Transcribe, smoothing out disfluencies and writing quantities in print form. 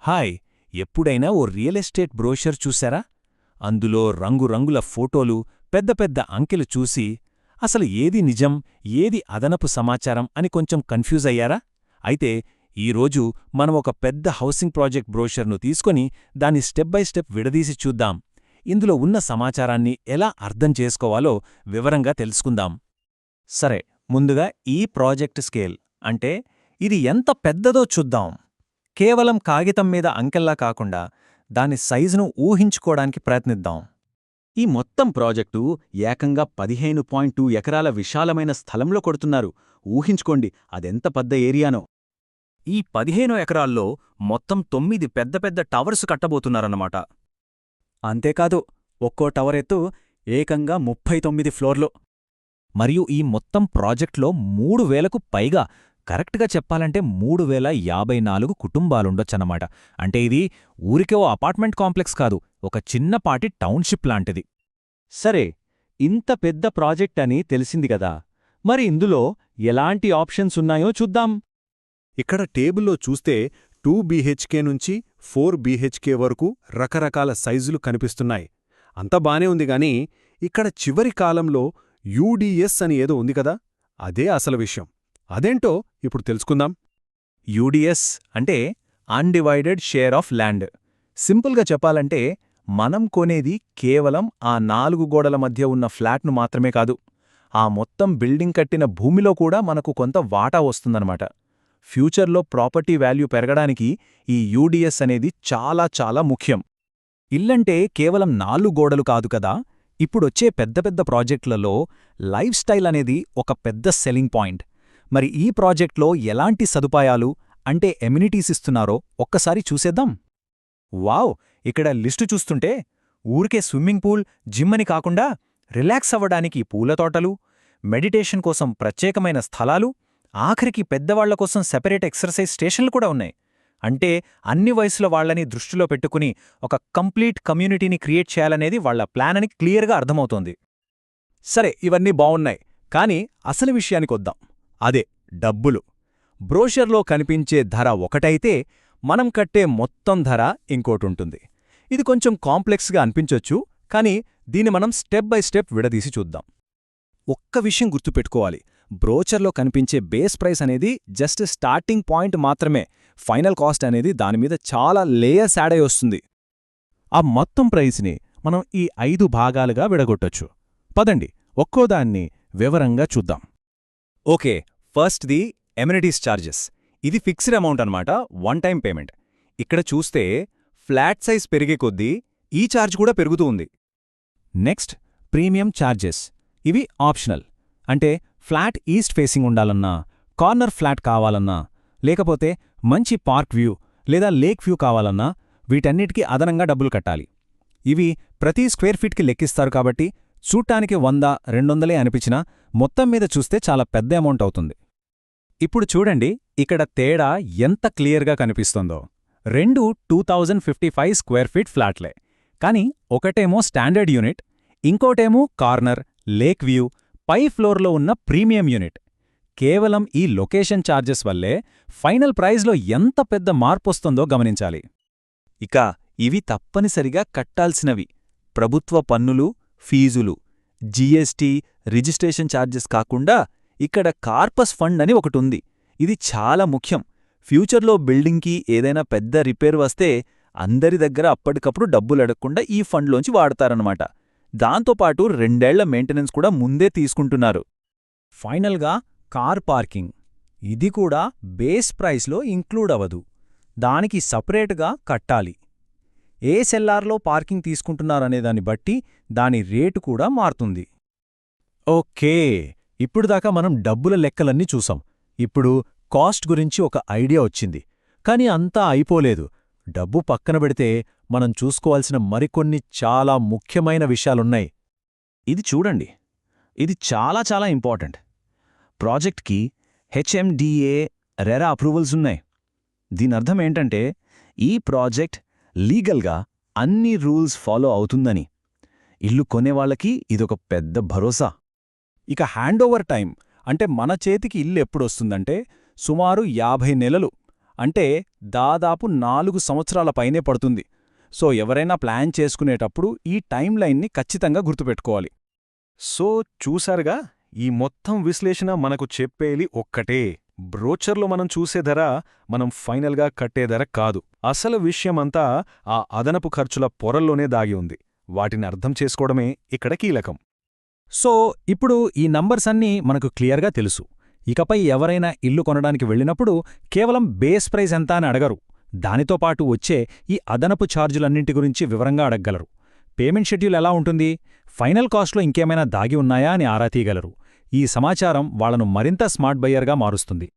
Hi, ఎప్పుడైనా ఓ real estate brochure చూశారా? అందులో రంగురంగుల ఫోటోలు, పెద్ద పెద్ద అంకెలు చూసి అసలు ఏది నిజం, ఏది అదనపు సమాచారం అని కొంచెం కన్ఫ్యూజ్ అయ్యారా? అయితే ఈరోజు మనం ఒక పెద్ద హౌసింగ్ ప్రాజెక్ట్ బ్రోషర్ను తీసుకొని దాన్ని స్టెప్ బై స్టెప్ విడదీసి చూద్దాం. ఇందులో ఉన్న సమాచారాన్ని ఎలా అర్థం చేసుకోవాలో వివరంగా తెలుసుకుందాం. సరే, ముందుగా ఈ ప్రాజెక్ట్ స్కేల్ అంటే ఇది ఎంత పెద్దదో చూద్దాం. కేవలం కాగితం మీద అంకెల్లా కాకుండా దాని సైజును ఊహించుకోవడానికి ప్రయత్నిద్దాం. ఈ మొత్తం ప్రాజెక్టు ఏకంగా 15.2 ఎకరాల విశాలమైన స్థలంలో కొడుతున్నారు. ఊహించుకోండి అదెంత పెద్ద ఏరియానో. ఈ 15 ఎకరాల్లో మొత్తం 9 పెద్ద పెద్ద టవర్స్ కట్టబోతున్నారన్నమాట. అంతేకాదు, ఒక్కో టవర్ ఎత్తు ఏకంగా 39 ఫ్లోర్లు. మరియు ఈ మొత్తం ప్రాజెక్ట్లో 3,000కు పైగా, కరెక్ట్గా చెప్పాలంటే 3,054 కుటుంబాలుండొచ్చన్నమాట. అంటే ఇది ఊరికే ఓ అపార్ట్మెంట్ కాంప్లెక్స్ కాదు, ఒక చిన్నపాటి టౌన్షిప్ లాంటిది. సరే, ఇంత పెద్ద ప్రాజెక్ట్ అని తెలిసింది కదా, మరి ఇందులో ఎలాంటి ఆప్షన్స్ ఉన్నాయో చూద్దాం. ఇక్కడ టేబుల్లో చూస్తే 2 BHK నుంచి 4 BHK వరకు రకరకాల సైజులు కనిపిస్తున్నాయి. అంతా బానే ఉంది గాని ఇక్కడ చివరి కాలంలో UDS అని ఏదో ఉంది కదా, అదే అసలు విషయం. అదేంటో ఇప్పుడు తెలుసుకుందాం. యూడిఎస్ అంటే అన్డివైడెడ్ షేర్ ఆఫ్ ల్యాండ్. సింపుల్గా చెప్పాలంటే మనం కొనేది కేవలం ఆ 4 గోడల మధ్య ఉన్న ఫ్లాట్ను మాత్రమే కాదు, ఆ మొత్తం బిల్డింగ్ కట్టిన భూమిలో కూడా మనకు కొంత వాటా వస్తుందన్నమాట. ఫ్యూచర్లో ప్రాపర్టీ వాల్యూ పెరగడానికి ఈ యూడిఎస్ అనేది చాలా చాలా ముఖ్యం. ఇల్లంటే కేవలం 4 గోడలు కాదు కదా, ఇప్పుడొచ్చే పెద్ద పెద్ద ప్రాజెక్టులలో లైఫ్ స్టైల్ అనేది ఒక పెద్ద సెల్లింగ్ పాయింట్. మరి ఈ ప్రాజెక్ట్లో ఎలాంటి సదుపాయాలు అంటే ఎమ్యూనిటీస్ ఇస్తున్నారో ఒక్కసారి చూసేద్దాం. వావ్, ఇక్కడ లిస్టు చూస్తుంటే ఊరికే స్విమ్మింగ్ పూల్, జిమ్ అని కాకుండా రిలాక్స్ అవ్వడానికి పూలతోటలు, మెడిటేషన్ కోసం ప్రత్యేకమైన స్థలాలు, ఆఖరికి పెద్దవాళ్ల కోసం సెపరేట్ ఎక్సర్సైజ్ స్టేషన్లు కూడా ఉన్నాయి. అంటే అన్ని వయసుల వాళ్లని దృష్టిలో పెట్టుకుని ఒక కంప్లీట్ కమ్యూనిటీని క్రియేట్ చేయాలనేది వాళ్ల ప్లాన్ అని క్లియర్గా అర్థమవుతోంది. సరే, ఇవన్నీ బావున్నాయి, కానీ అసలు విషయానికొద్దాం. అదే డబ్బులు. బ్రోషర్లో కనిపించే ధర ఒకటైతే మనం కట్టే మొత్తం ధర ఇంకోటుంటుంది. ఇది కొంచెం కాంప్లెక్స్గా అనిపించొచ్చు, కానీ దీన్ని మనం స్టెప్ బై స్టెప్ విడదీసి చూద్దాం. ఒక్క విషయం గుర్తుపెట్టుకోవాలి, బ్రోచర్లో కనిపించే బేస్ ప్రైస్ అనేది జస్ట్ స్టార్టింగ్ పాయింట్ మాత్రమే. ఫైనల్ కాస్ట్ అనేది దానిమీద చాలా లేయర్స్ యాడ్ అయి వస్తుంది. ఆ మొత్తం ప్రైస్ని మనం ఈ 5 భాగాలుగా విడగొట్టొచ్చు. పదండి, ఒక్కోదాన్ని వివరంగా చూద్దాం. Okay, first the amenities charges. ఇది ఫిక్స్డ్ అమౌంట్ అన్నమాట, వన్ టైం పేమెంట్. ఇక్కడ చూస్తే ఫ్లాట్ సైజ్ పెరిగే కొద్దీ ఈ ఛార్జ్ కూడా పెరుగుతూ ఉంది. Next, premium charges. ఇవి ఆప్షనల్. అంటే ఫ్లాట్ ఈస్ట్ ఫేసింగ్ ఉండాలన్నా, కార్నర్ ఫ్లాట్ కావాలన్నా, లేకపోతే మంచి పార్క్ వ్యూ లేదా లేక్ వ్యూ కావాలన్నా వీటన్నిటికీ అదనంగా డబ్బులు కట్టాలి. ఇవి ప్రతి స్క్వేర్ ఫీట్కి లెక్కిస్తారు కాబట్టి చూట్టానికి 100-200 అనిపించినా మొత్తం మీద చూస్తే చాలా పెద్ద అమౌంట్ అవుతుంది. ఇప్పుడు చూడండి, ఇక్కడ తేడా ఎంత క్లియర్గా కనిపిస్తుందో. 2 2055 స్క్వేర్ ఫీట్ ఫ్లాట్లే, కానీ ఒకటేమో స్టాండర్డ్ యూనిట్, ఇంకోటేమో కార్నర్, లేక్ వ్యూ, పై ఫ్లోర్లో ఉన్న ప్రీమియం యూనిట్. కేవలం ఈ లొకేషన్ ఛార్జెస్ వల్లే ఫైనల్ ప్రైజ్లో ఎంత పెద్ద మార్పొస్తుందో గమనించాలి. ఇక ఇవి తప్పనిసరిగా కట్టాల్సినవి ప్రభుత్వ పన్నులు, ఫీజులు, జీఎస్టీ, రిజిస్ట్రేషన్ ఛార్జెస్ కాకుండా ఇక్కడ కార్పస్ ఫండ్ అని ఒకటుంది. ఇది చాలా ముఖ్యం. ఫ్యూచర్లో బిల్డింగ్కి ఏదైనా పెద్ద రిపేర్ వస్తే అందరి దగ్గర అప్పటికప్పుడు డబ్బులడగకుండా ఈ ఫండ్లోంచి వాడతారన్నమాట. దాంతోపాటు 2 ఏళ్ల మెయింటెనెన్స్ కూడా ముందే తీసుకుంటున్నారు. ఫైనల్గా కార్ పార్కింగ్. ఇది కూడా బేస్ ప్రైస్లో ఇంక్లూడ్ అవ్వదు, దానికి సపరేట్గా కట్టాలి. ఏ సెల్లార్లో పార్కింగ్ తీసుకుంటున్నారనేదాన్ని బట్టి దాని రేటు కూడా మారుతుంది. ఓకే, ఇప్పుడుదాకా మనం డబ్బుల లెక్కలన్నీ చూసాం. ఇప్పుడు కాస్ట్ గురించి ఒక ఐడియా వచ్చింది. కానీ అంతా అయిపోలేదు. డబ్బు పక్కన పెడితే మనం చూసుకోవాల్సిన మరికొన్ని చాలా ముఖ్యమైన విషయాలున్నాయి. ఇది చూడండి, ఇది చాలా చాలా ఇంపార్టెంట్. ప్రాజెక్ట్కి HMDA, రెరా అప్రూవల్స్ ఉన్నాయి. దీనర్థం ఏంటంటే ఈ ప్రాజెక్ట్ లీగల్గా అన్ని రూల్స్ ఫాలో అవుతుందని. ఇల్లు కొనేవాళ్లకి ఇదొక పెద్ద భరోసా. ఇక హ్యాండోవర్ టైం అంటే మన చేతికి ఇల్లు ఎప్పుడొస్తుందంటే సుమారు 50 నెలలు. అంటే దాదాపు 4 సంవత్సరాల పైనే పడుతుంది. సో ఎవరైనా ప్లాన్ చేసుకునేటప్పుడు ఈ టైం లైన్ని ఖచ్చితంగా గుర్తుపెట్టుకోవాలి. సో చూశారుగా, ఈ మొత్తం విశ్లేషణ మనకు చెప్పేది ఒక్కటే: బ్రోచర్లో మనం చూసే ధర మనం ఫైనల్గా కట్టే ధర కాదు. అసలు విషయమంతా ఆ అదనపు ఖర్చుల పొరల్లోనే దాగి ఉంది. వాటిని అర్థం చేసుకోవడమే ఇక్కడ కీలకం. సో ఇప్పుడు ఈ నంబర్స్ అన్నీ మనకు క్లియర్గా తెలుసు. ఇకపై ఎవరైనా ఇల్లు కొనడానికి వెళ్ళినప్పుడు కేవలం బేస్ ప్రైస్ ఎంత అని అడగరు. దానితో పాటు వచ్చే ఈ అదనపు ఛార్జులన్నింటి గురించి వివరంగా అడగ్గలరు. పేమెంట్ షెడ్యూల్ ఎలా ఉంటుంది, ఫైనల్ కాస్ట్లో ఇంకేమైనా దాగి ఉన్నాయా అని ఆరా తీయగలరు. ఈ సమాచారం వాళ్లను మరింత స్మార్ట్ బయ్యర్గా మారుస్తుంది.